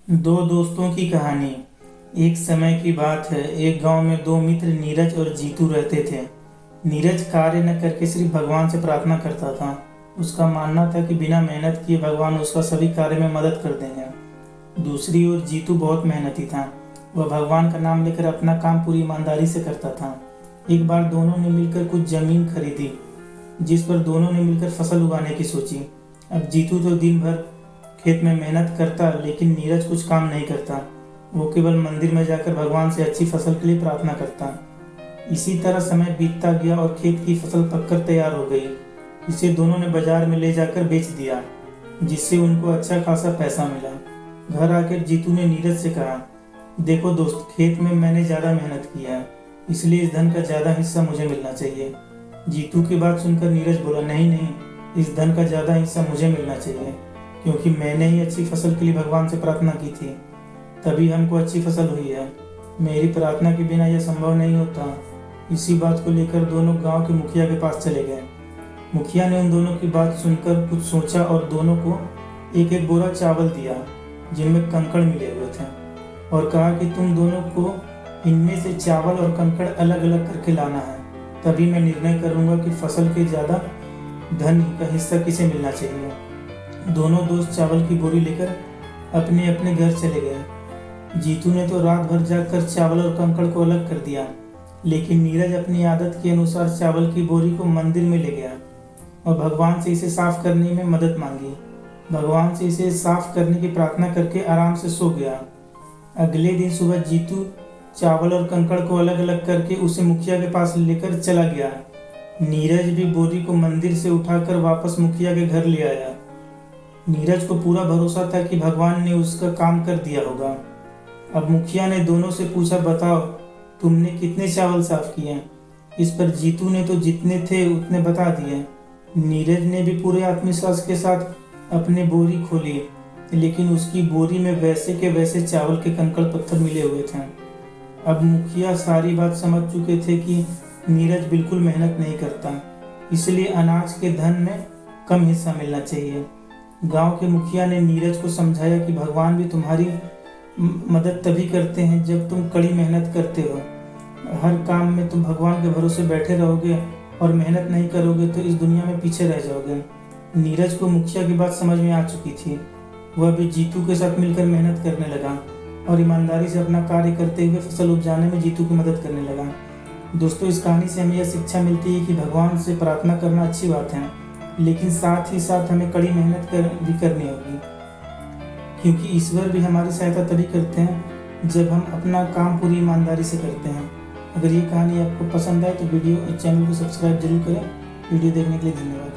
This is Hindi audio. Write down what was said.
दो दोस्तों की कहानी। एक समय की बात है, एक गांव में दो मित्र नीरज और जीतू रहते थे। नीरज कार्य न करके सिर्फ भगवान से प्रार्थना करता था। उसका मानना था कि बिना मेहनत किए भगवान उसका सभी कार्य में मदद कर देंगे। दूसरी ओर जीतू बहुत मेहनती था। वह भगवान का नाम लेकर अपना काम पूरी ईमानदारी से करता था। एक बार दोनों ने मिलकर कुछ जमीन खरीदी, जिस पर दोनों ने मिलकर फसल उगाने की सोची। अब जीतू तो दिन भर खेत में मेहनत करता, लेकिन नीरज कुछ काम नहीं करता। वो केवल मंदिर में जाकर भगवान से अच्छी फसल के लिए प्रार्थना करता। इसी तरह समय बीतता गया और खेत की फसल पककर तैयार हो गई। इसे दोनों ने बाजार में ले जाकर बेच दिया, जिससे उनको अच्छा खासा पैसा मिला। घर आकर जीतू ने नीरज से कहा, देखो दोस्त, खेत में मैंने ज़्यादा मेहनत की है, इसलिए इस धन का ज़्यादा हिस्सा मुझे मिलना चाहिए। जीतू की बात सुनकर नीरज बोला, नहीं नहीं, इस धन का ज़्यादा हिस्सा मुझे मिलना चाहिए, क्योंकि मैंने ही अच्छी फसल के लिए भगवान से प्रार्थना की थी, तभी हमको अच्छी फसल हुई है। मेरी प्रार्थना के बिना यह संभव नहीं होता। इसी बात को लेकर दोनों गांव के मुखिया के पास चले गए। मुखिया ने उन दोनों की बात सुनकर कुछ सोचा और दोनों को एक एक बोरा चावल दिया, जिनमें कंकड़ मिले हुए थे, और कहा कि तुम दोनों को इनमें से चावल और कंकड़ अलग अलग करके लाना है, तभी मैं निर्णय करूंगा कि फसल के ज़्यादा धन का हिस्सा किसे मिलना चाहिए। दोनों दोस्त चावल की बोरी लेकर अपने अपने घर चले गए। जीतू ने तो रात भर जागकर चावल और कंकड़ को अलग कर दिया, लेकिन नीरज अपनी आदत के अनुसार चावल की बोरी को मंदिर में ले गया और भगवान से इसे साफ करने में मदद मांगी। भगवान से इसे साफ करने की प्रार्थना करके आराम से सो गया। अगले दिन सुबह जीतू चावल और कंकड़ को अलग अलग करके उसे मुखिया के पास लेकर चला गया। नीरज भी बोरी को मंदिर से उठाकर वापस मुखिया के घर ले आया। नीरज को पूरा भरोसा था कि भगवान ने उसका काम कर दिया होगा। अब मुखिया ने दोनों से पूछा, बताओ तुमने कितने चावल साफ किए? इस पर जीतू ने तो जितने थे उतने बता दिए। नीरज ने भी पूरे आत्मविश्वास के साथ अपनी बोरी खोली, लेकिन उसकी बोरी में वैसे के वैसे चावल के कंकड़ पत्थर मिले हुए थे। अब मुखिया सारी बात समझ चुके थे कि नीरज बिल्कुल मेहनत नहीं करता, इसलिए अनाज के धन में कम हिस्सा मिलना चाहिए। गांव के मुखिया ने नीरज को समझाया कि भगवान भी तुम्हारी मदद तभी करते हैं जब तुम कड़ी मेहनत करते हो। हर काम में तुम भगवान के भरोसे बैठे रहोगे और मेहनत नहीं करोगे तो इस दुनिया में पीछे रह जाओगे। नीरज को मुखिया की बात समझ में आ चुकी थी। वह भी जीतू के साथ मिलकर मेहनत करने लगा और ईमानदारी से अपना कार्य करते हुए फसल उपजाने में जीतू की मदद करने लगा। दोस्तों, इस कहानी से हमें यह शिक्षा मिलती है कि भगवान से प्रार्थना करना अच्छी बात है, लेकिन साथ ही साथ हमें कड़ी मेहनत भी करनी होगी, क्योंकि ईश्वर भी हमारी सहायता तभी करते हैं जब हम अपना काम पूरी ईमानदारी से करते हैं। अगर ये कहानी आपको पसंद आए तो चैनल को सब्सक्राइब जरूर करें। वीडियो देखने के लिए धन्यवाद।